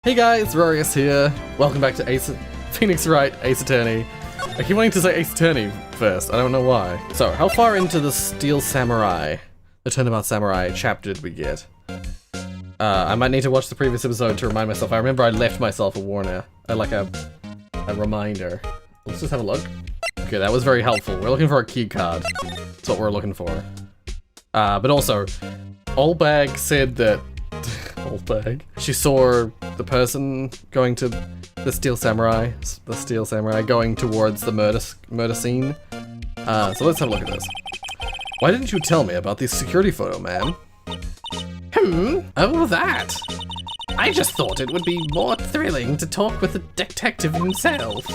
Hey guys, Rorius here. Welcome back to Phoenix Wright, Ace Attorney. I keep wanting to say Ace Attorney first, I don't know why. So, how far into the Steel Samurai, the Turnabout Samurai chapter did we get? I might need to watch the previous episode to remind myself. I remember I left myself a warner, like a reminder. Let's just have a look. Okay, that was very helpful. We're looking for a key card. That's what we're looking for. But also, Oldbag said that Oldbag. She saw the person going to the Steel Samurai going towards the murder scene. So let's have a look at this. Why didn't you tell me about the security photo, man? Oh, that. I just thought it would be more thrilling to talk with the detective himself.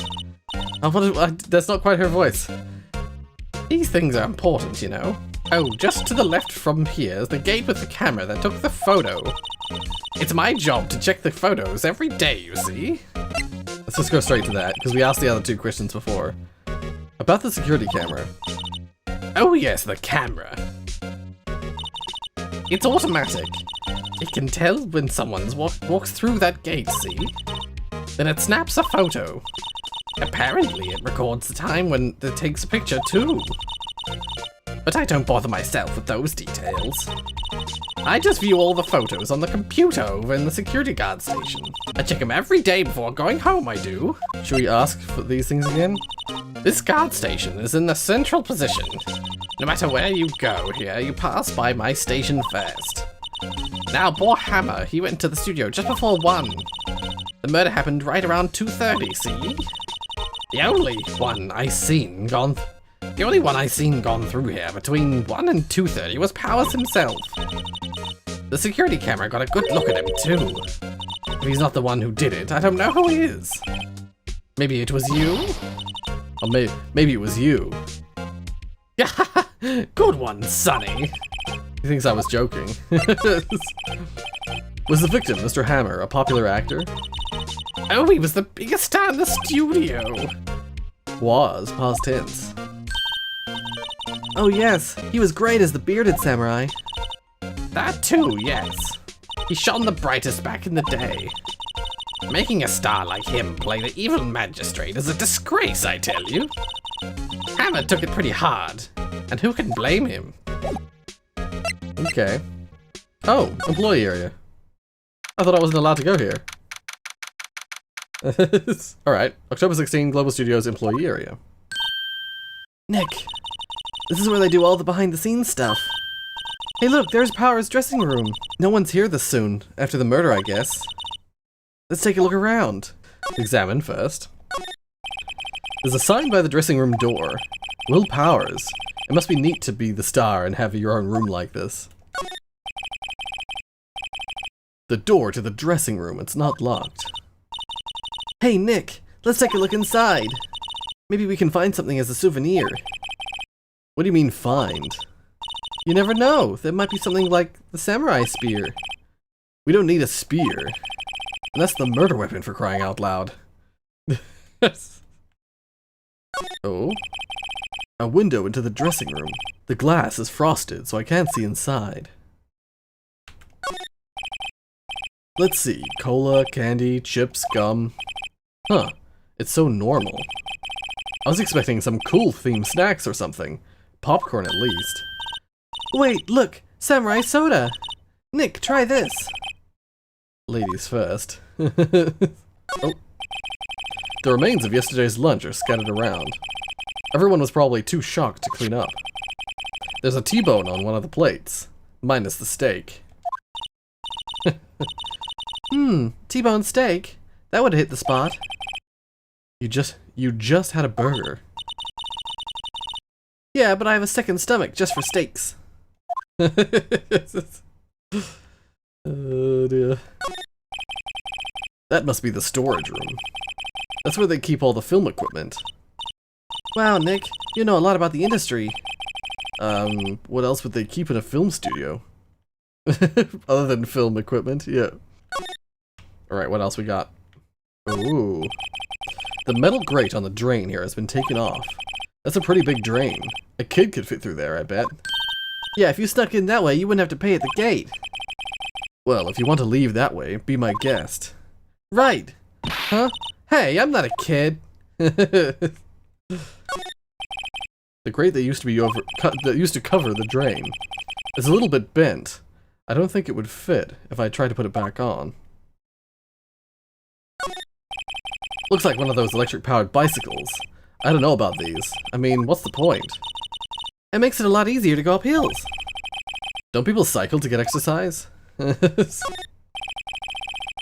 That's not quite her voice. These things are important, you know. Oh, just to the left from here is the gate with the camera that took the photo. It's my job to check the photos every day, you see. Let's just go straight to that, because we asked the other two questions before. About the security camera. Oh yes, the camera. It's automatic. It can tell when someone's walks through that gate, see? Then it snaps a photo. Apparently it records the time when it takes a picture too. But I don't bother myself with those details. I just view all the photos on the computer over in the security guard station. I check them every day before going home, I do. Should we ask for these things again? This guard station is in the central position. No matter where you go here, you pass by my station first. Now, poor Hammer, he went to the studio just before 1. The murder happened right around 2:30, see? The only one I seen gone through here between 1 and 2:30 was Powers himself. The security camera got a good look at him too. If he's not the one who did it, I don't know who he is. Maybe it was you? Or maybe it was you. Good one, Sonny. He thinks I was joking. Was the victim, Mr. Hammer, a popular actor? Oh, he was the biggest star in the studio. Was, past tense. Oh yes, he was great as the bearded samurai. That too, yes. He shone the brightest back in the day. Making a star like him play the evil magistrate is a disgrace, I tell you. Hammer took it pretty hard, and who can blame him? Okay. Oh, employee area. I thought I wasn't allowed to go here. Alright, October 16, Global Studios employee area. Nick, this is where they do all the behind-the-scenes stuff. Hey look, there's Power's dressing room. No one's here this soon, after the murder, I guess. Let's take a look around. Examine first. There's a sign by the dressing room door. Will Powers. It must be neat to be the star and have your own room like this. The door to the dressing room, it's not locked. Hey Nick, let's take a look inside. Maybe we can find something as a souvenir. What do you mean, find? You never know. There might be something like the samurai spear. We don't need a spear. And that's the murder weapon, for crying out loud. Oh? A window into the dressing room. The glass is frosted, so I can't see inside. Let's see. Cola, candy, chips, gum. Huh. It's so normal. I was expecting some cool themed snacks or something. Popcorn at least. Wait, look! Samurai soda! Nick, try this! Ladies first. Oh. The remains of yesterday's lunch are scattered around. Everyone was probably too shocked to clean up. There's a T-bone on one of the plates. Minus the steak. T-bone steak? That would hit the spot. You just had a burger. Yeah, but I have a second stomach just for steaks. Oh dear. That must be the storage room. That's where they keep all the film equipment. Wow, Nick, you know a lot about the industry. What else would they keep in a film studio? Other than film equipment, yeah. Alright, what else we got? Ooh. The metal grate on the drain here has been taken off. That's a pretty big drain. A kid could fit through there, I bet. Yeah, if you snuck in that way, you wouldn't have to pay at the gate. Well, if you want to leave that way, be my guest. Right. Huh? Hey, I'm not a kid. The grate that used to cover the drain is a little bit bent. I don't think it would fit if I tried to put it back on. Looks like one of those electric-powered bicycles. I don't know about these. I mean, what's the point? It makes it a lot easier to go up hills. Don't people cycle to get exercise?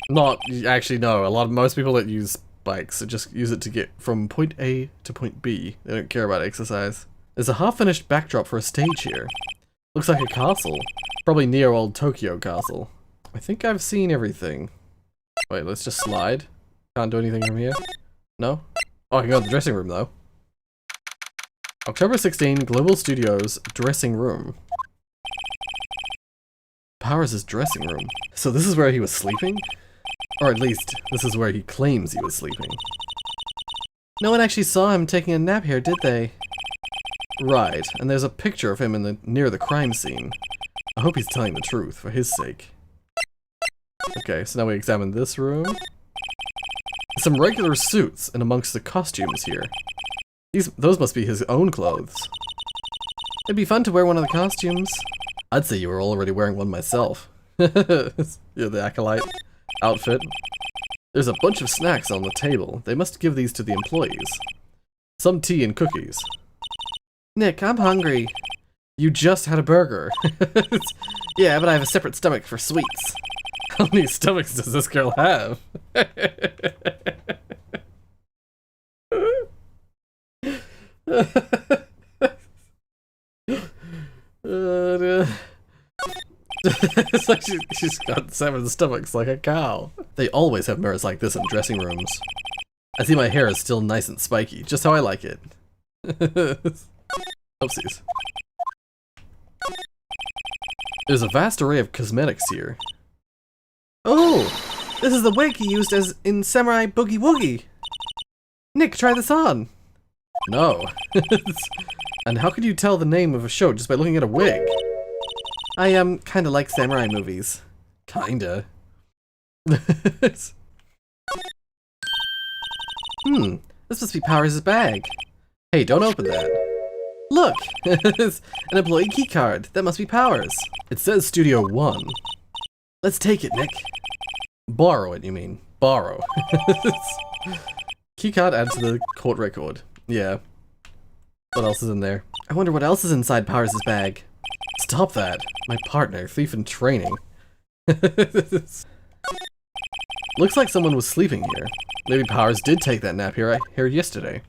Not actually, no. Most people that use bikes just use it to get from point A to point B. They don't care about exercise. There's a half-finished backdrop for a stage here. Looks like a castle. Probably near old Tokyo Castle. I think I've seen everything. Wait, let's just slide. Can't do anything from here. No? Oh, I can go to the dressing room though. October 16, Global Studios dressing room. Powers' dressing room. So this is where he was sleeping? Or at least, this is where he claims he was sleeping. No one actually saw him taking a nap here, did they? Right, and there's a picture of him near the crime scene. I hope he's telling the truth, for his sake. Okay, so now we examine this room. Some regular suits and amongst the costumes here. Those must be his own clothes. It'd be fun to wear one of the costumes. I'd say you were already wearing one myself. You're the acolyte outfit. There's a bunch of snacks on the table. They must give these to the employees. Some tea and cookies. Nick, I'm hungry. You just had a burger. Yeah, but I have a separate stomach for sweets. How many stomachs does this girl have? It's like she's got 7 stomachs like a cow. They always have mirrors like this in dressing rooms. I see my hair is still nice and spiky, just how I like it. Oopsies. There's a vast array of cosmetics here. Oh, this is the wig he used as in Samurai Boogie Woogie. Nick, try this on. No. And how could you tell the name of a show just by looking at a wig? I kinda like samurai movies. Kinda. This must be Powers' bag. Hey, don't open that. Look, it's an employee keycard. That must be Powers. It says Studio 1. Let's take it, Nick. Borrow it, you mean. Borrow. Keycard added to the court record. Yeah. What else is in there? I wonder what else is inside Powers' bag. Stop that. My partner, thief in training. Looks like someone was sleeping here. Maybe Powers did take that nap here yesterday.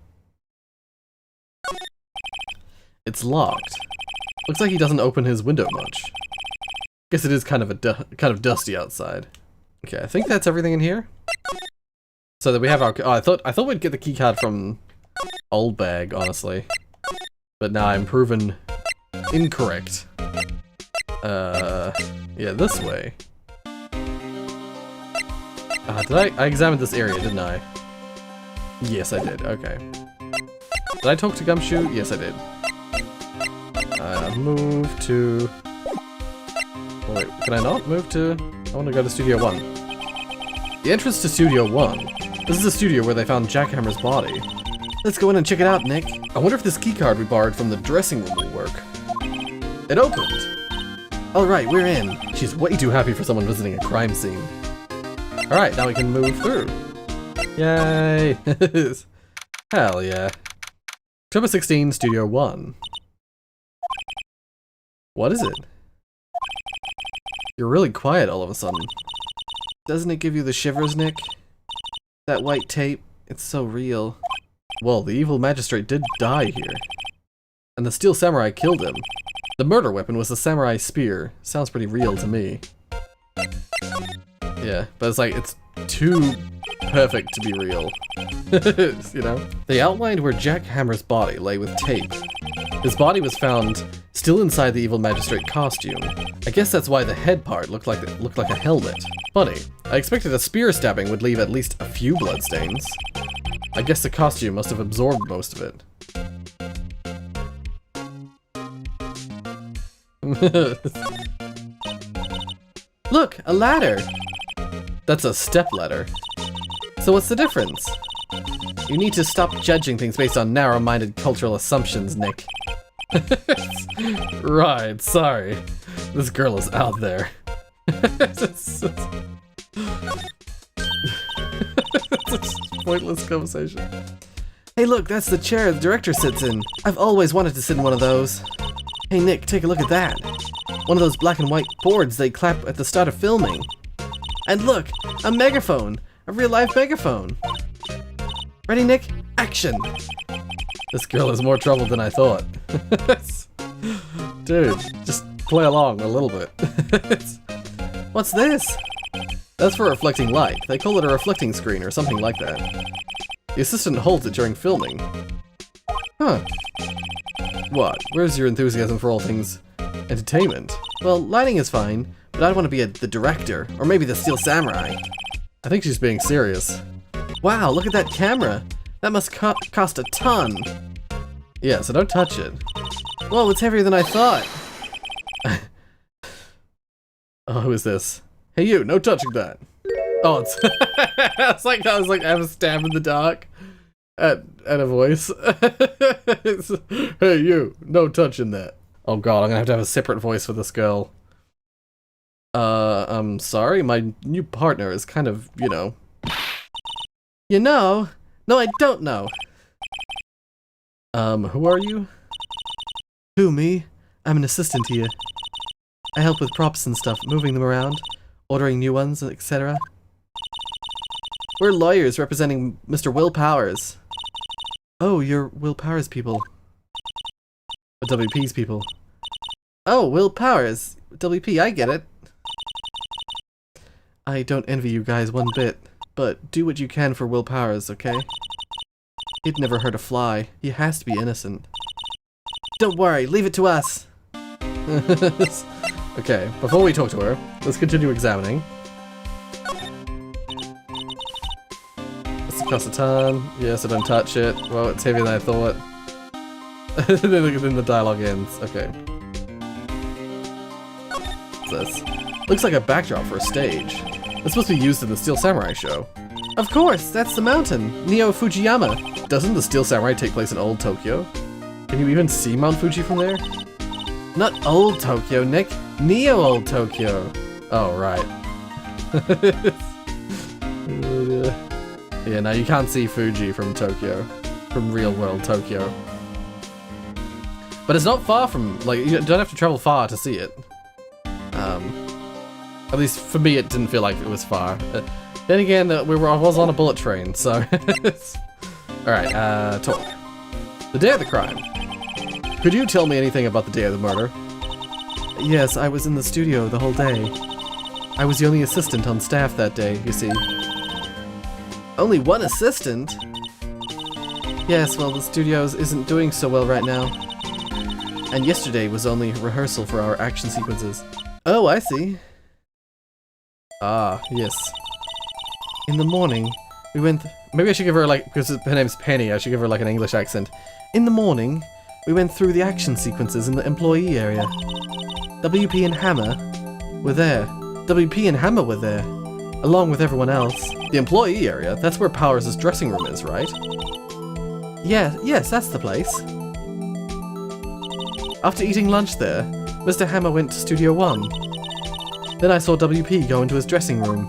It's locked. Looks like he doesn't open his window much. Guess it is kind of dusty outside. Okay, I think that's everything in here. So that we have our. Oh, I thought we'd get the keycard from Oldbag, honestly, but now I'm proven incorrect. Yeah, this way. I examined this area, didn't I? Yes, I did. Okay. Did I talk to Gumshoe? Yes, I did. Move to... Oh, wait, can I not move to... I want to go to Studio 1. The entrance to Studio 1. This is the studio where they found Jackhammer's body. Let's go in and check it out, Nick. I wonder if this keycard we borrowed from the dressing room will work. It opened! Alright, we're in. She's way too happy for someone visiting a crime scene. Alright, now we can move through. Yay! Hell yeah. October 16, Studio 1. What is it? You're really quiet all of a sudden. Doesn't it give you the shivers, Nick? That white tape, it's so real. Well, the evil magistrate did die here. And the steel samurai killed him. The murder weapon was the samurai spear. Sounds pretty real to me. Yeah, but it's like, it's too perfect to be real. You know? They outlined where Jackhammer's body lay with tape. His body was found still inside the evil magistrate costume. I guess that's why the head part looked like a helmet. Funny. I expected a spear stabbing would leave at least a few bloodstains. I guess the costume must have absorbed most of it. Look, a ladder! That's a step ladder. So what's the difference? You need to stop judging things based on narrow-minded cultural assumptions, Nick. Right, sorry. This girl is out there. It's a pointless conversation. Hey look, that's the chair the director sits in. I've always wanted to sit in one of those. Hey Nick, take a look at that. One of those black and white boards they clap at the start of filming. And look, a megaphone. A real-life megaphone. Ready, Nick? Action! This girl is more trouble than I thought. Dude, just play along a little bit. What's this? That's for reflecting light. They call it a reflecting screen or something like that. The assistant holds it during filming. Huh. What? Where's your enthusiasm for all things entertainment? Well, lighting is fine, but I want to be the director, or maybe the Steel Samurai. I think she's being serious. Wow, look at that camera. That must cost a ton. Yeah, so don't touch it. Whoa, it's heavier than I thought. Oh, who is this? Hey you, no touching that. Oh, it's I was like, I have a stab in the dark at a voice. Hey you, no touching that. Oh god, I'm gonna have to have a separate voice for this girl. I'm sorry, my new partner is kind of, you know. You know? No, I don't know. Who are you? Who, me? I'm an assistant here. I help with props and stuff, moving them around, ordering new ones, etc. We're lawyers representing Mr. Will Powers. Oh, you're Will Powers people. Or WP's people. Oh, Will Powers. WP, I get it. I don't envy you guys one bit, but do what you can for Will Powers, okay? He'd never hurt a fly. He has to be innocent. Don't worry, leave it to us! Okay, before we talk to her, let's continue examining. This costs a ton. Yes, I don't touch it. Well, it's heavier than I thought. Then the dialogue ends. Okay. What's this? Looks like a backdrop for a stage. It's supposed to be used in the Steel Samurai show. Of course, that's the mountain, Neo Fujiyama. Doesn't the Steel Samurai take place in old Tokyo? Can you even see Mount Fuji from there? Not old Tokyo, Nick. Neo old Tokyo. Oh, right. Yeah, no, you can't see Fuji from Tokyo. From real world Tokyo. But it's not far from, like, you don't have to travel far to see it. At least for me, it didn't feel like it was far. Then again, I was on a bullet train, so... Alright, talk. The day of the crime. Could you tell me anything about the day of the murder? Yes, I was in the studio the whole day. I was the only assistant on staff that day, you see. Only one assistant? Yes, well, the studio isn't doing so well right now. And yesterday was only rehearsal for our action sequences. Oh, I see. Ah, yes. In the morning, we went... Maybe I should give her, like, because her name's Penny, I should give her, like, an English accent. In the morning, we went through the action sequences in the employee area. WP and Hammer were there. WP and Hammer were there, along with everyone else. The employee area? That's where Powers' dressing room is, right? Yeah, yes, that's the place. After eating lunch there, Mr. Hammer went to Studio 1. Then I saw WP go into his dressing room.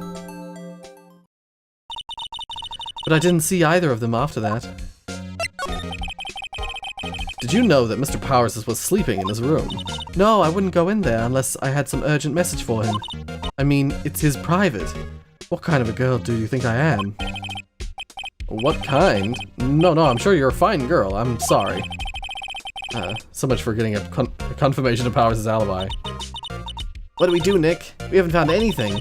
But I didn't see either of them after that. Did you know that Mr. Powers was sleeping in his room? No, I wouldn't go in there unless I had some urgent message for him. I mean, it's his private. What kind of a girl do you think I am? What kind? No, I'm sure you're a fine girl. I'm sorry. So much for getting a confirmation of Powers' alibi. What do we do, Nick? We haven't found anything.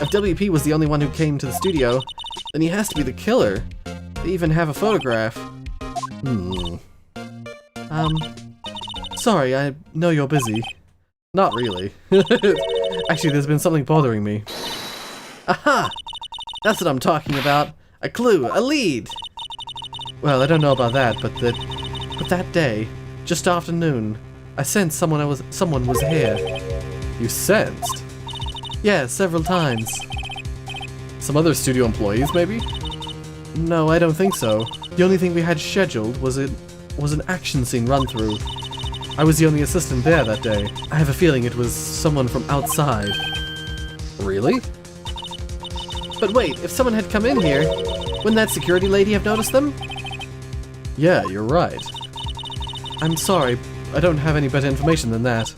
If WP was the only one who came to the studio, then he has to be the killer. They even have a photograph. Sorry, I know you're busy. Not really. Actually, there's been something bothering me. Aha! That's what I'm talking about. A clue, a lead! Well, I don't know about that, but that day, just after noon, I sensed someone was here. You sensed? Yeah, several times. Some other studio employees, maybe? No, I don't think so. The only thing we had scheduled was an action scene run-through. I was the only assistant there that day. I have a feeling it was someone from outside. Really? But wait, if someone had come in here, wouldn't that security lady have noticed them? Yeah, you're right. I'm sorry, I don't have any better information than that.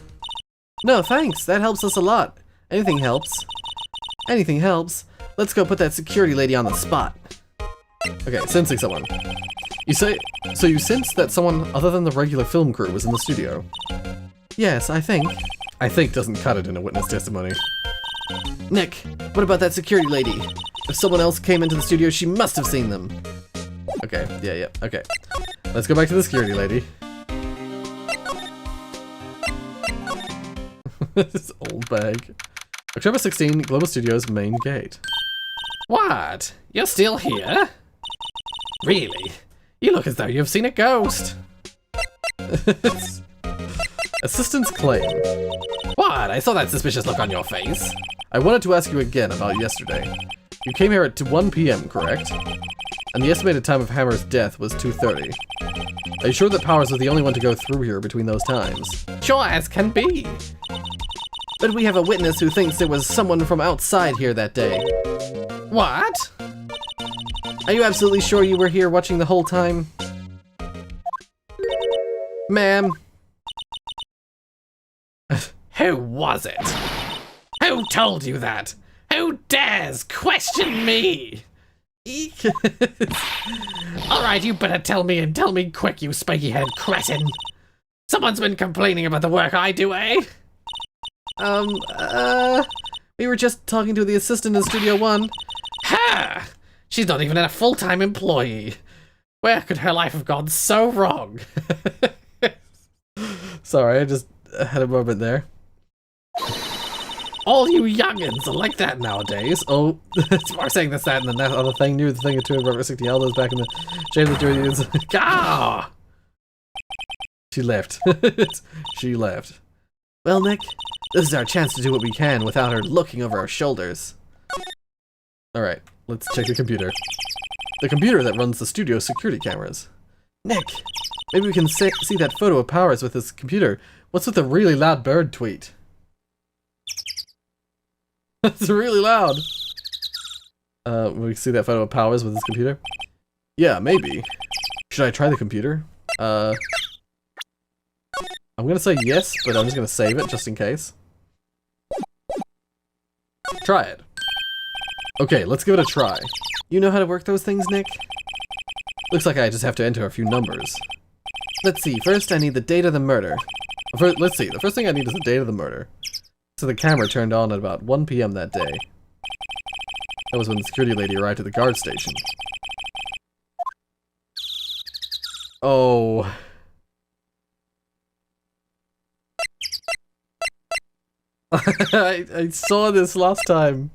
No, thanks, that helps us a lot. Anything helps. Anything helps. Let's go put that security lady on the spot. Okay, sensing someone. So you sensed that someone other than the regular film crew was in the studio? Yes, I think. I think doesn't cut it in a witness testimony. Nick, what about that security lady? If someone else came into the studio, she must have seen them. Okay, yeah, okay. Let's go back to the security lady. This old bag. October 16, Global Studios main gate. What? You're still here? Really? You look as though you've seen a ghost. Assistant's claim. What? I saw that suspicious look on your face. I wanted to ask you again about yesterday. You came here at 1 PM, correct? And the estimated time of Hammer's death was 2:30. Are you sure that Powers was the only one to go through here between those times? Sure as can be. But we have a witness who thinks there was someone from outside here that day. What? Are you absolutely sure you were here watching the whole time? Ma'am. Who was it? Who told you that? Who dares question me? Eek. Alright, you better tell me, and tell me quick, you spiky-head cretin. Someone's been complaining about the work I do, eh? We were just talking to the assistant in Studio 1. Ha! She's not even a full-time employee. Where could her life have gone so wrong? Sorry, I just had a moment there. All you youngins are like that nowadays. Oh, it's more saying this, that, and that other thing. Knew the thing or two about 60 elders back in the jail of the Rorius. Gah! She left. She left. Well, Nick, this is our chance to do what we can without her looking over our shoulders. Alright, let's check the computer. The computer that runs the studio security cameras. Nick, maybe we can see that photo of Powers with his computer. What's with the really loud bird tweet? That's really loud. We can see that photo of Powers with his computer? Yeah, maybe. Should I try the computer? I'm gonna say yes, but I'm just gonna save it just in case. Try it. Okay, let's give it a try. You know how to work those things, Nick? Looks like I just have to enter a few numbers. Let's see, first I need the date of the murder. Let's see, the first thing I need is the date of the murder. So the camera turned on at about 1 PM that day. That was when the security lady arrived at the guard station. Oh. I saw this last time.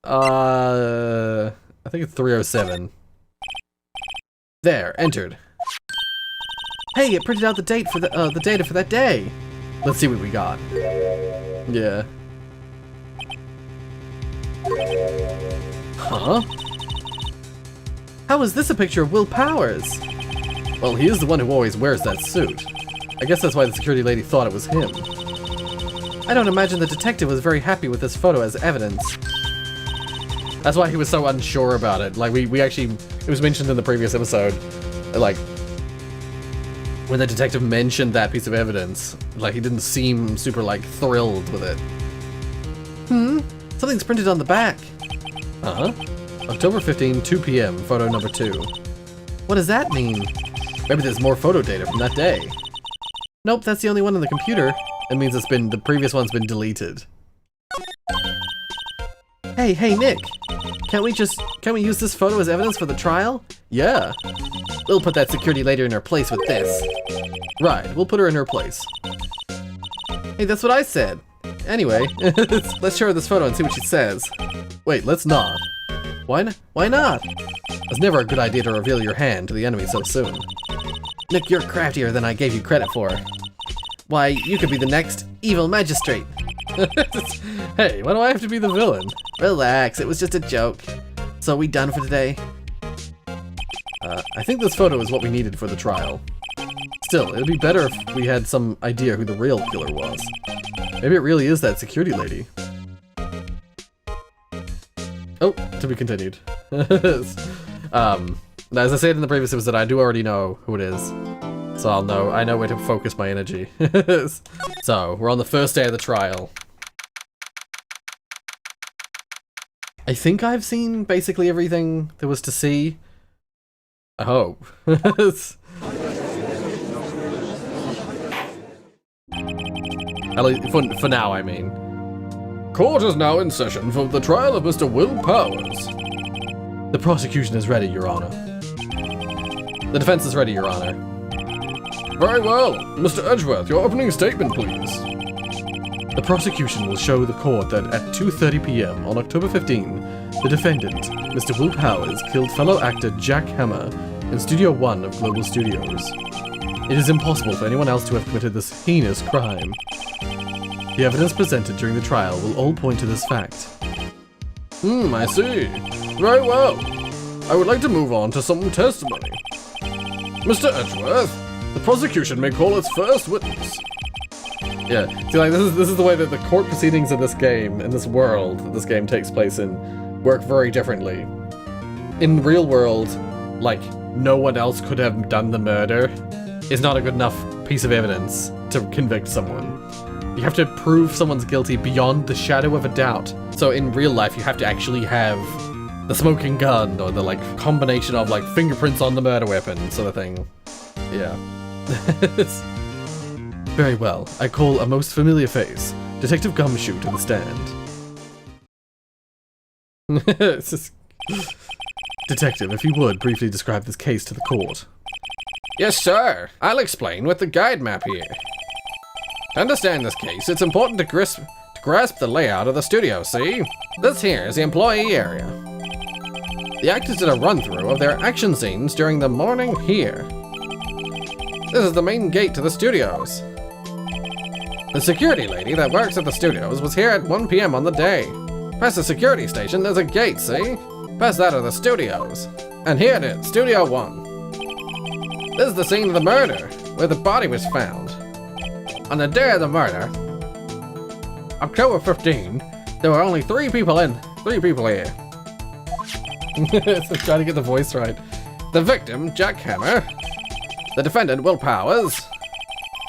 I think it's 307. There, entered. Hey, it printed out the date for the data for that day. Let's see what we got. Yeah. Huh? How is this a picture of Will Powers? Well, he is the one who always wears that suit. I guess that's why the security lady thought it was him. I don't imagine the detective was very happy with this photo as evidence. That's why he was so unsure about it. Like, we actually, it was mentioned in the previous episode, like, when the detective mentioned that piece of evidence, like, he didn't seem super, like, thrilled with it. Something's printed on the back. Uh-huh. October 15, 2 PM, photo number 2. What does that mean? Maybe there's more photo data from that day. Nope, that's the only one in the computer. It means the previous one's been deleted. Hey, Nick. Can we use this photo as evidence for the trial? Yeah. We'll put that security lady in her place with this. Right, we'll put her in her place. Hey, that's what I said. Anyway, let's show her this photo and see what she says. Wait, let's not. Why not? It's never a good idea to reveal your hand to the enemy so soon. Nick, you're craftier than I gave you credit for. Why, you could be the next evil magistrate. Hey, why do I have to be the villain? Relax, it was just a joke. So we done for today? I think this photo is what we needed for the trial. Still, it'd be better if we had some idea who the real killer was. Maybe it really is that security lady. Oh, to be continued. As I said in the previous episode, I do already know who it is. So I know where to focus my energy. So, we're on the first day of the trial. I think I've seen basically everything there was to see. I hope. At least for now, I mean. Court is now in session for the trial of Mr. Will Powers. The prosecution is ready, Your Honor. The defense is ready, Your Honor. Very well. Mr. Edgeworth, your opening statement, please. The prosecution will show the court that at 2:30 p.m. on October 15, the defendant, Mr. Will Powers, killed fellow actor Jack Hammer in Studio 1 of Global Studios. It is impossible for anyone else to have committed this heinous crime. The evidence presented during the trial will all point to this fact. I see. Very well. I would like to move on to some testimony. Mr. Edgeworth, the prosecution may call its first witness. Yeah, see, like, this is the way that the court proceedings in this game, in this world that this game takes place in, work very differently. In the real world, like, no one else could have done the murder is not a good enough piece of evidence to convict someone. You have to prove someone's guilty beyond the shadow of a doubt. So in real life, you have to actually have the smoking gun or the, like, combination of, like, fingerprints on the murder weapon sort of thing. Yeah. Very well. I call a most familiar face, Detective Gumshoe, to the stand. Detective, if you would, briefly describe this case to the court. Yes, sir. I'll explain with the guide map here. To understand this case, it's important to grasp the layout of the studio, see? This here is the employee area. The actors did a run-through of their action scenes during the morning here. This is the main gate to the studios. The security lady that works at the studios was here at 1 p.m. on the day. Past the security station, there's a gate, see? Past that are the studios. And here it is, Studio 1. This is the scene of the murder, where the body was found. On the day of the murder, October 15, there were only three people here. Trying to get the voice right. The victim, Jack Hammer. The defendant, Will Powers.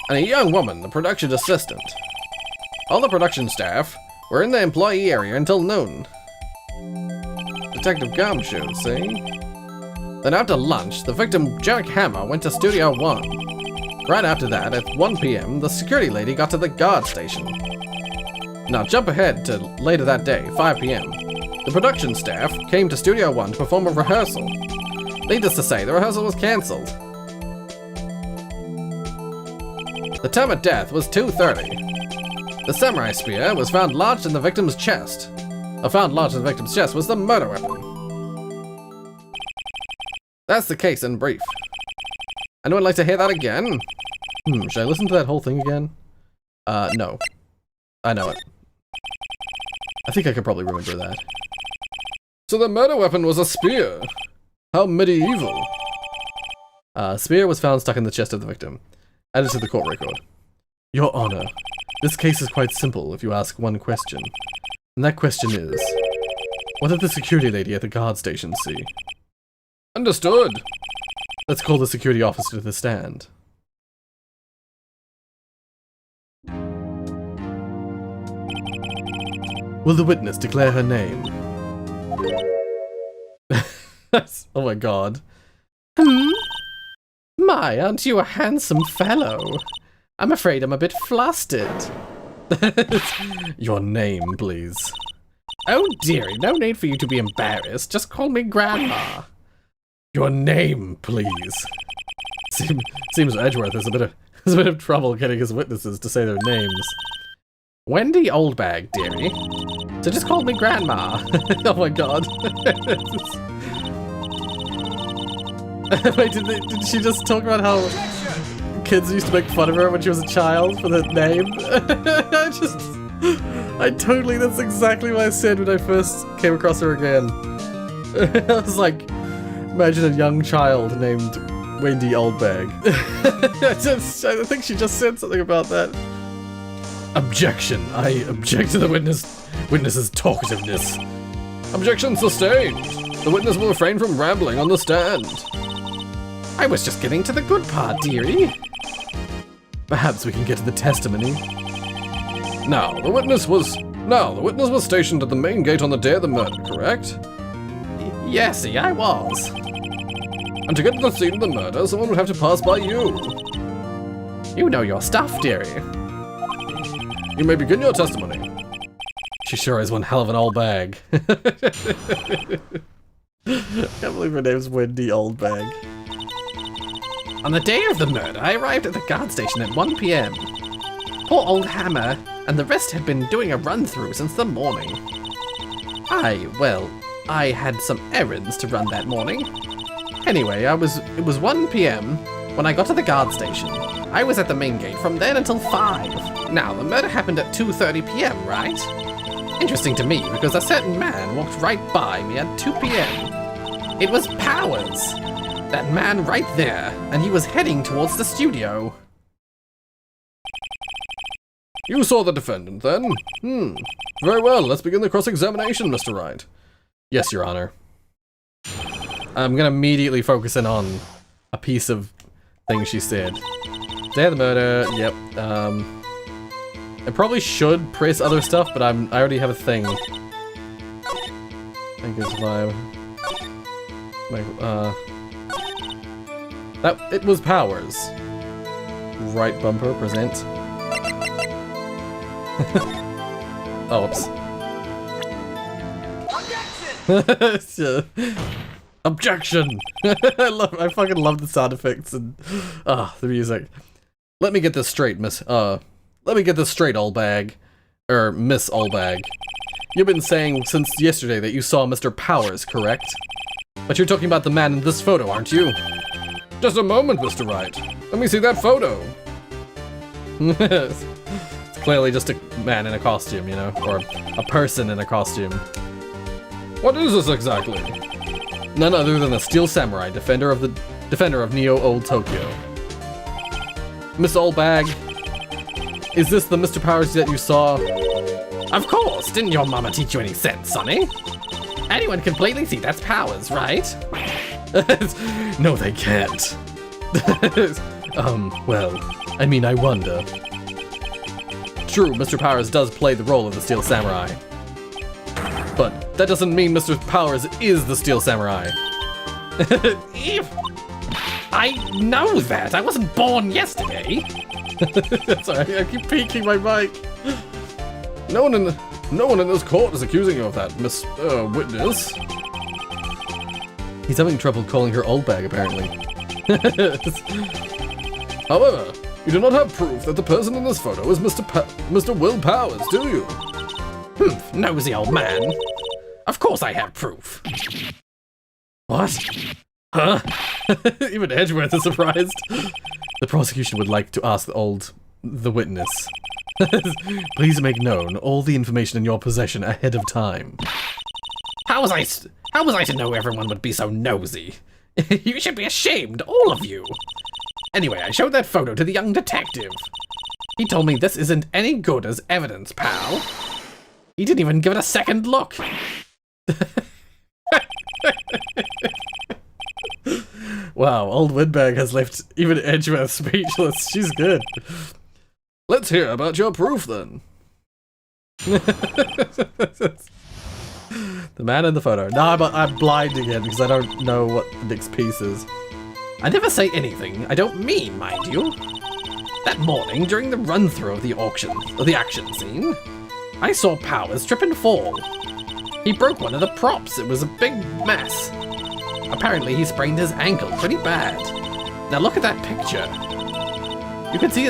And a young woman, the production assistant. All the production staff were in the employee area until noon. Detective Gumshoe, see? Then after lunch, the victim, Jack Hammer, went to Studio 1. Right after that, at 1 p.m., the security lady got to the guard station. Now jump ahead to later that day, 5 p.m. The production staff came to Studio 1 to perform a rehearsal. Needless to say, the rehearsal was cancelled. The time of death was 2:30. The samurai spear was found lodged in the victim's chest. Found lodged in the victim's chest was the murder weapon. That's the case in brief. Anyone like to hear that again? Should I listen to that whole thing again? No. I know it. I think I could probably remember that. So the murder weapon was a spear. How medieval. Spear was found stuck in the chest of the victim. Added to the court record. Your Honor, this case is quite simple if you ask one question. And that question is, what did the security lady at the guard station see? Understood. Let's call the security officer to the stand. Will the witness declare her name? Oh my god. My, aren't you a handsome fellow? I'm afraid I'm a bit flustered. Your name, please. Oh dearie, no need for you to be embarrassed. Just call me Grandma. Your name, please. Seems Edgeworth has a bit of trouble getting his witnesses to say their names. Wendy Oldbag, dearie. So just call me Grandma. Oh my god. Wait, did she just talk about how kids used to make fun of her when she was a child for the name? That's exactly what I said when I first came across her again. I was like, imagine a young child named Wendy Oldbag. I think she just said something about that. Objection. I object to the witness's talkativeness. Objection sustained. The witness will refrain from rambling on the stand. I was just getting to the good part, dearie. Perhaps we can get to the testimony. Now, the witness was stationed at the main gate on the day of the murder, correct? Yes, I was. And to get to the scene of the murder, someone would have to pass by you. You know your stuff, dearie. You may begin your testimony. She sure is one hell of an old bag. Can't believe her name's Wendy Oldbag. On the day of the murder, I arrived at the guard station at 1 p.m. Poor old Hammer and the rest had been doing a run-through since the morning. I had some errands to run that morning. Anyway, it was 1 p.m. when I got to the guard station. I was at the main gate from then until 5. Now, the murder happened at 2:30 p.m., right? Interesting to me, because a certain man walked right by me at 2 p.m. It was Powers. That man right there, and he was heading towards the studio. You saw the defendant, then? Very well, let's begin the cross-examination, Mr. Wright. Yes, Your Honor. I'm gonna immediately focus in on a piece of thing she said. Day of the murder, yep. I probably should press other stuff, but I already have a thing. I think it's that it was Powers. Right bumper, present. Oh, oops. Objection! Objection! I fucking love the sound effects and the music. Let me get this straight, Oldbag. Miss Oldbag. You've been saying since yesterday that you saw Mr. Powers, correct? But you're talking about the man in this photo, aren't you? Just a moment, Mr. Wright. Let me see that photo. It's clearly just a man in a costume, you know? Or a person in a costume. What is this exactly? None other than the Steel Samurai, defender of Neo Old Tokyo. Miss Oldbag, is this the Mr. Powers that you saw? Of course! Didn't your mama teach you any sense, sonny? Anyone can plainly see that's Powers, right? No, they can't. Well, I mean, I wonder. True, Mr. Powers does play the role of the Steel Samurai. But that doesn't mean Mr. Powers is the Steel Samurai. I know that! I wasn't born yesterday! Sorry, I keep peeking my mic. No one in this court is accusing you of that, Miss Witness. He's having trouble calling her Oldbag, apparently. However, you do not have proof that the person in this photo is Mr. Will Powers, do you? Nosy old man. Of course I have proof. What? Huh? Even Edgeworth is surprised. The prosecution would like to ask the witness. Please make known all the information in your possession ahead of time. How was I to know everyone would be so nosy? You should be ashamed, all of you. Anyway, I showed that photo to the young detective. He told me this isn't any good as evidence, pal. He didn't even give it a second look. Wow, old Windbag has left even Edgeworth speechless. She's good. Let's hear about your proof, then. The man in the photo. No, I'm blind again because I don't know what the next piece is. I never say anything I don't mean, mind you. That morning, during the run-through of the action scene, I saw Powers trip and fall. He broke one of the props. It was a big mess. Apparently, he sprained his ankle pretty bad. Now look at that picture. You can see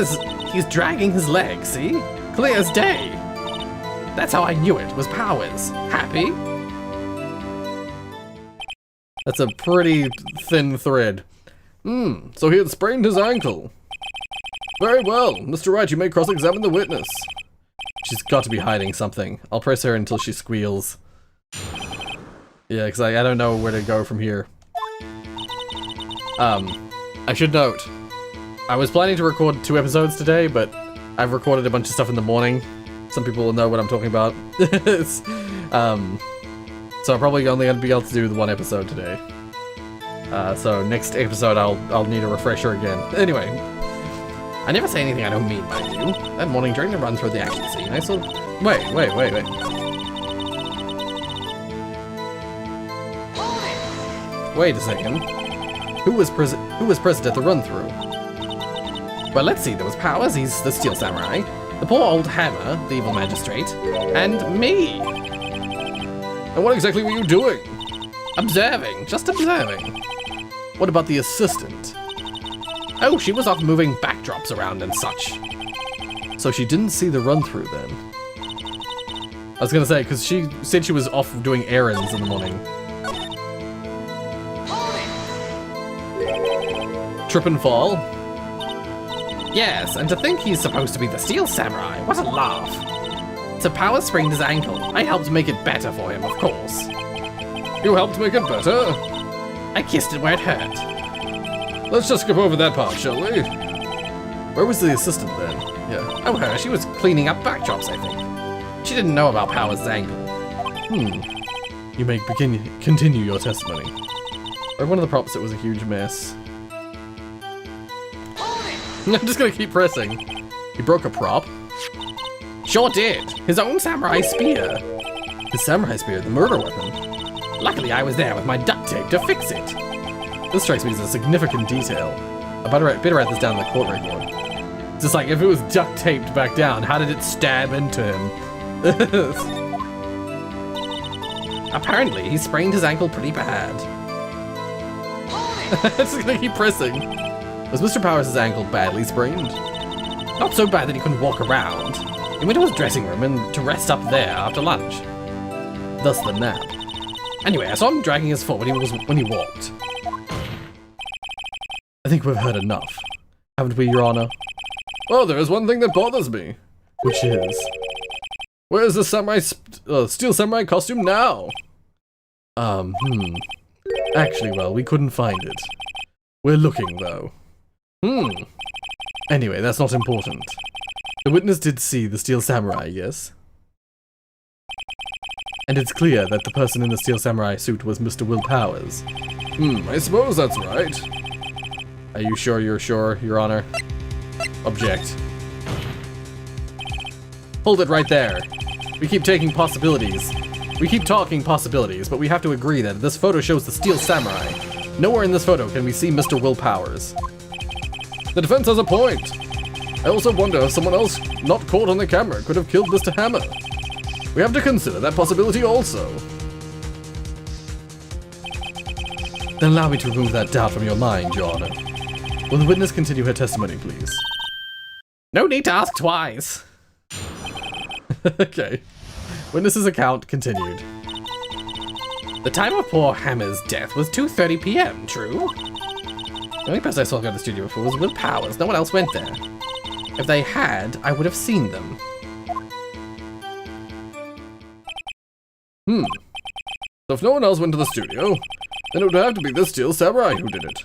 he's dragging his leg, see? Clear as day. That's how I knew it was Powers. Happy? That's a pretty thin thread. So he had sprained his ankle. Very well, Mr. Wright, you may cross-examine the witness. She's got to be hiding something. I'll press her until she squeals. Yeah, because I don't know where to go from here. I should note, I was planning to record 2 episodes today, but I've recorded a bunch of stuff in the morning. Some people will know what I'm talking about. So I'm probably only going to be able to do the 1 episode today. So next episode I'll need a refresher again. Anyway, I never say anything I don't mean by you. That morning during the run through the action scene, I saw... Wait. Wait a second. Who was present at the run-through? Well, let's see. There was Powers, he's the Steel Samurai. The poor old Hammer, the evil magistrate. And me! And what exactly were you doing? Observing. Just observing. What about the assistant? Oh, she was off moving backdrops around and such. So she didn't see the run-through then? I was gonna say, because she said she was off doing errands in the morning. Trip and fall? Yes, and to think he's supposed to be the Steel Samurai. What a laugh. So Powers sprained his ankle. I helped make it better for him, of course. You helped make it better? I kissed it where it hurt. Let's just skip over that part, shall we? Where was the assistant then? Yeah. Oh, her. She was cleaning up backdrops, I think. She didn't know about Powers' ankle. You may continue your testimony. Or one of the props, it was a huge mess. I'm just gonna keep pressing. He broke a prop? Sure did. His own samurai spear. His samurai spear, the murder weapon. Luckily, I was there with my duct tape to fix it. This strikes me as a significant detail. I better write this down in the court record. Just like, if it was duct taped back down, how did it stab into him? Apparently, he sprained his ankle pretty bad. I'm just gonna keep pressing. Was Mr. Powers' ankle badly sprained? Not so bad that he couldn't walk around. He went to his dressing room and to rest up there after lunch. Thus the nap. Anyway, I saw him dragging his foot when he walked. I think we've heard enough. Haven't we, Your Honor? Oh, there is one thing that bothers me. Which is? Where's the Steel Samurai costume now? Actually, well, we couldn't find it. We're looking, though. Anyway, that's not important. The witness did see the Steel Samurai, yes? And it's clear that the person in the Steel Samurai suit was Mr. Will Powers. I suppose that's right. Are you sure you're sure, Your Honor? Object. Hold it right there. We keep taking possibilities. We keep talking possibilities, but we have to agree that this photo shows the Steel Samurai. Nowhere in this photo can we see Mr. Will Powers. The defense has a point. I also wonder if someone else not caught on the camera could have killed Mr. Hammer. We have to consider that possibility also. Then allow me to remove that doubt from your mind, Your Honor. Will the witness continue her testimony, please? No need to ask twice. Okay. Witness's account continued. The time of poor Hammer's death was 2:30 p.m., true? The only person I saw go to the studio before was Will Powers. No one else went there. If they had, I would have seen them. So if no one else went to the studio, then it would have to be the Steel Samurai who did it.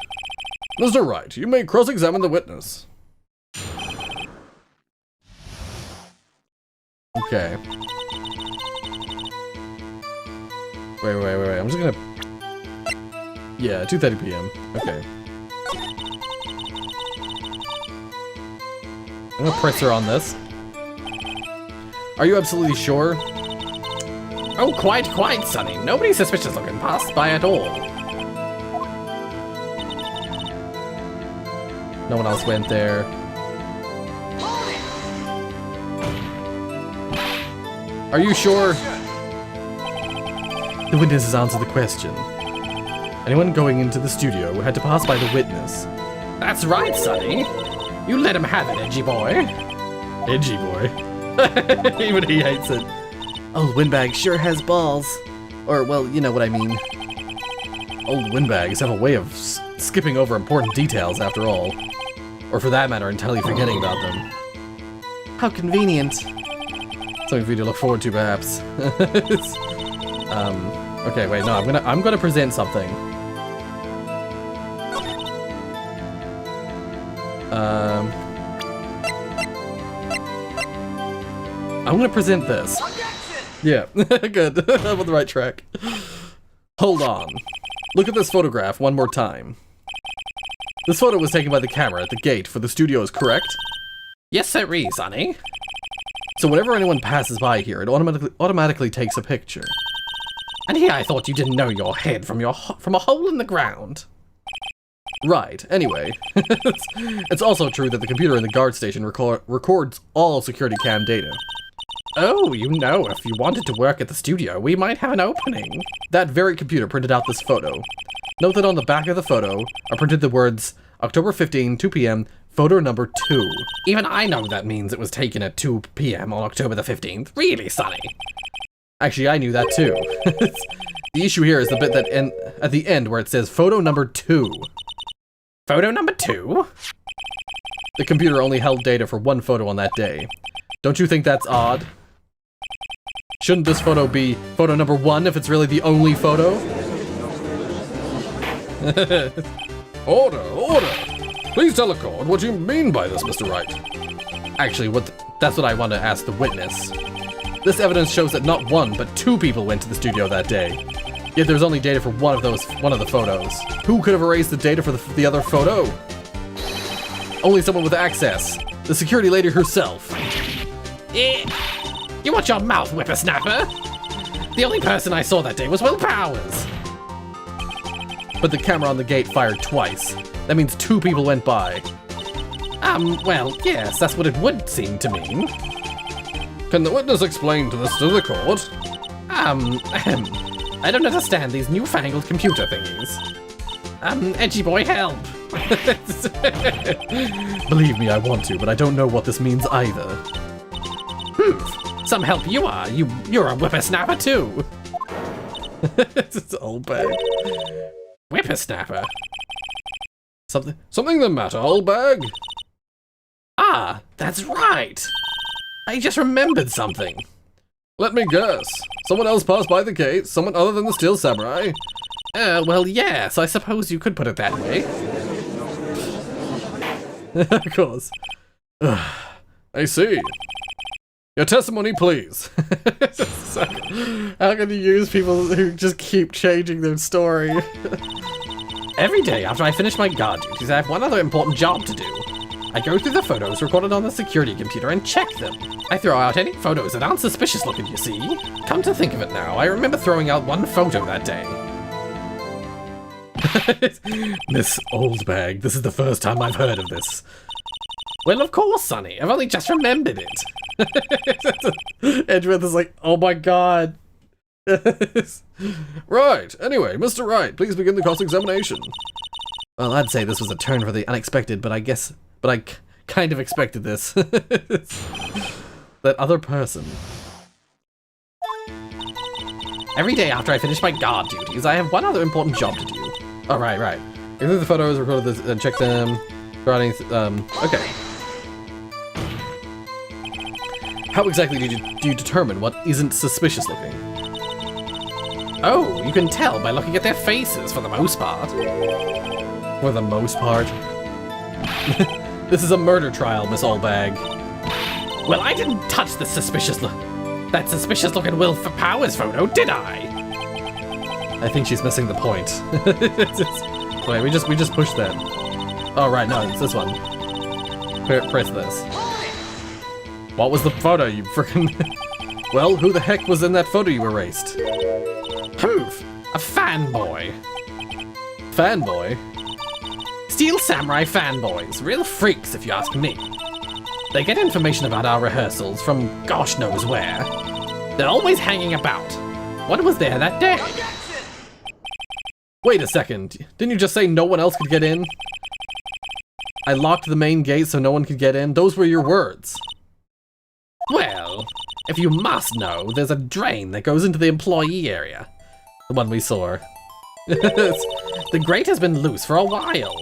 Mr. Wright, you may cross-examine the witness. Okay. Wait. I'm just gonna... Yeah, 2:30 p.m. Okay. I'm gonna press her on this. Are you absolutely sure? Oh, quite, Sonny. Nobody suspicious looking passed by at all. No one else went there. Are you sure? The witness has answered the question. Anyone going into the studio had to pass by the witness. That's right, Sonny. You let him have it, edgy boy. Edgy boy? Even he hates it. Old windbag sure has balls. Or, well, you know what I mean. Old windbags have a way of skipping over important details, after all. Or for that matter, entirely forgetting about them. How convenient. Something for you to look forward to, perhaps. Okay, wait, no, I'm gonna present something. I'm gonna present this. Yeah, good. I'm on the right track. Hold on. Look at this photograph one more time. This photo was taken by the camera at the gate for the studios, correct? Yes, sir, Sonny. So whenever anyone passes by here, it automatically takes a picture. And here I thought you didn't know your head from a hole in the ground. Right, anyway. It's also true that the computer in the guard station records all security cam data. Oh, you know, if you wanted to work at the studio, we might have an opening. That very computer printed out this photo. Note that on the back of the photo are printed the words, October 15, 2 p.m., photo number 2. Even I know that means it was taken at 2 p.m. on October the 15th. Really, Sonny? Actually, I knew that too. The issue here is the bit that at the end where it says photo number 2. Photo number 2? The computer only held data for one photo on that day. Don't you think that's odd? Shouldn't this photo be photo number 1 if it's really the only photo? Order, order! Please tell the court what you mean by this, Mr. Wright. Actually, that's what I want to ask the witness. This evidence shows that not 1, but 2 people went to the studio that day. Yet there's only data for one of the photos. Who could have erased the data for the other photo? Only someone with access. The security lady herself. You watch your mouth, whippersnapper! The only person I saw that day was Will Powers! But the camera on the gate fired twice. That means 2 people went by. Well, yes, that's what it would seem to mean. Can the witness explain this to the court? I don't understand these newfangled computer thingies. Edgy boy, help! Believe me, I want to, but I don't know what this means either. Some help you are. You're a whippersnapper too. It's Oldbag. Whippersnapper? Something the matter, Oldbag? Ah, that's right. I just remembered something. Let me guess. Someone else passed by the gate? Someone other than the Steel Samurai? Well, yes, I suppose you could put it that way. Of course. I see. Your testimony, please. How can you use people who just keep changing their story? Every day after I finish my guard duties, I have one other important job to do. I go through the photos recorded on the security computer and check them. I throw out any photos that aren't suspicious looking, you see. Come to think of it now, I remember throwing out one photo that day. Miss Oldbag, this is the first time I've heard of this. Well, of course, Sonny. I've only just remembered it. Edgeworth is like, oh my god. Right. Anyway, Mr. Wright, please begin the cross-examination. Well, I'd say this was a turn for the unexpected, but I kind of expected this. That other person. Every day after I finish my guard duties, I have one other important job to do. Oh, right. Go through the photos, record this, and check them. Okay. How exactly do you determine what isn't suspicious looking? Oh, you can tell by looking at their faces for the most part. For the most part? This is a murder trial, Miss Oldbag. Well, I didn't touch that suspicious looking Will Powers photo, did I? I think she's missing the point. Wait, we just pushed that. Oh right, no, it's this one. Press this. What was the photo, you frickin'? Well, who the heck was in that photo you erased? Hoof, a fanboy. Fanboy? Steel Samurai fanboys, real freaks if you ask me. They get information about our rehearsals from gosh knows where. They're always hanging about. What was there that day? Wait a second, didn't you just say no one else could get in? I locked the main gate so no one could get in? Those were your words. Well, if you must know, there's a drain that goes into the employee area. The one we saw. The grate has been loose for a while.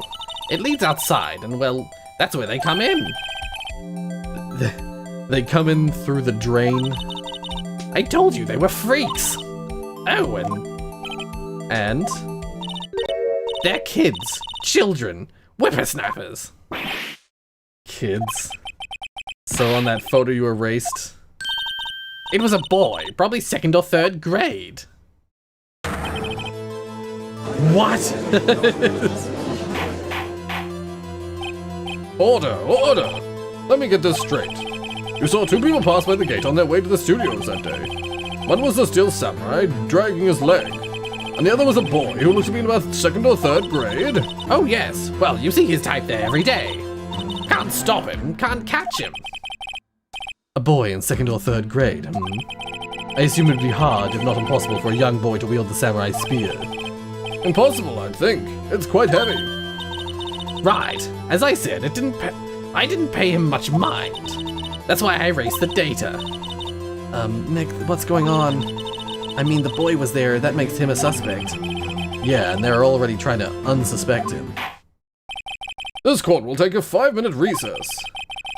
It leads outside, and well, that's where they come in. They come in through the drain? I told you they were freaks. Oh, And? they're kids, children, whippersnappers. Kids. So on that photo you erased? It was a boy, probably 2nd or 3rd grade. What? Order! Let me get this straight. You saw 2 people pass by the gate on their way to the studios that day. One was the steel samurai dragging his leg, and the other was a boy who looked to be in about 2nd or 3rd grade. Oh yes, well you see his type there every day. Can't stop him, can't catch him. A boy in 2nd or 3rd grade, I assume it'd be hard, if not impossible, for a young boy to wield the samurai spear. Impossible, I'd think. It's quite heavy. Right, as I said, I didn't pay him much mind. That's why I erased the data. Nick, what's going on? I mean, the boy was there, that makes him a suspect. Yeah, and they're already trying to unsuspect him. This court will take a 5-minute recess.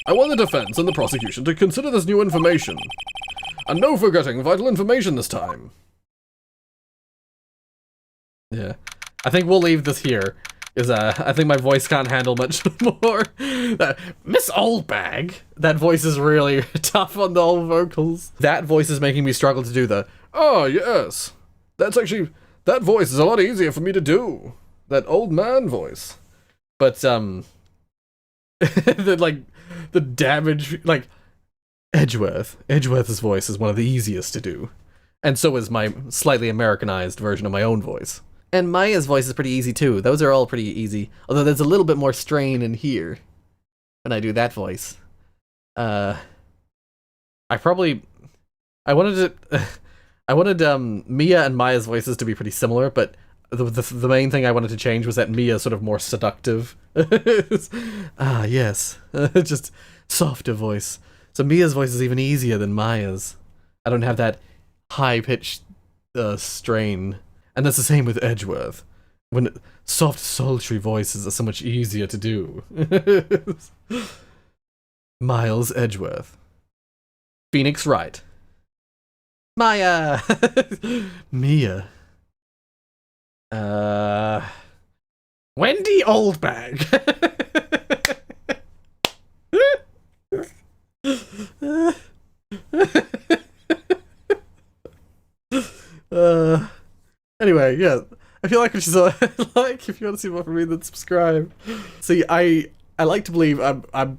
I want the defense and the prosecution to consider this new information. And no forgetting vital information this time. Yeah. I think we'll leave this here, because I think my voice can't handle much more. Miss Oldbag. That voice is really tough on the old vocals. That voice is making me struggle to do the, Ah, yes. That voice is a lot easier for me to do. That old man voice. but, the damage, Edgeworth's voice is one of the easiest to do. And so is my slightly Americanized version of my own voice. And Maya's voice is pretty easy too. Those are all pretty easy. Although there's a little bit more strain in here when I do that voice. I wanted Mia and Maya's voices to be pretty similar, but the main thing I wanted to change was that Mia's sort of more seductive. Ah, yes. Just softer voice. So Mia's voice is even easier than Maya's. I don't have that high-pitched strain. And that's the same with Edgeworth. When soft, sultry voices are so much easier to do. Miles Edgeworth. Phoenix Wright. Maya! Mia. Wendy Oldbag. Anyway, yeah. I feel like if you want to see more from me, then subscribe. See, I like to believe I'm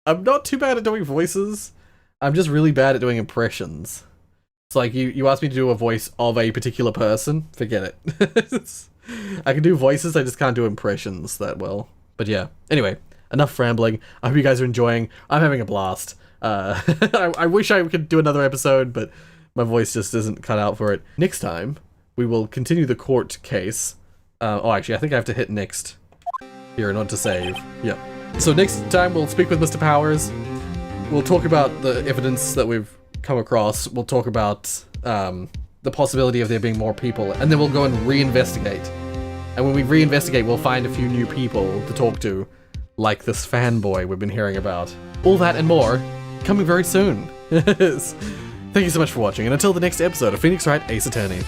not too bad at doing voices. I'm just really bad at doing impressions. It's like you asked me to do a voice of a particular person, forget it. I can do voices, I just can't do impressions that well. But yeah, anyway, enough rambling. I hope you guys are enjoying. I'm having a blast. I wish I could do another episode, but my voice just isn't cut out for it. Next time, we will continue the court case. Oh, actually, I think I have to hit next here in order to save. Yep. So next time, we'll speak with Mr. Powers. We'll talk about the evidence that we've come across. We'll talk about the possibility of there being more people, and then we'll go and reinvestigate. And when we reinvestigate, we'll find a few new people to talk to, like this fanboy we've been hearing about. All that and more, coming very soon. Thank you so much for watching, and until the next episode of Phoenix Wright Ace Attorney.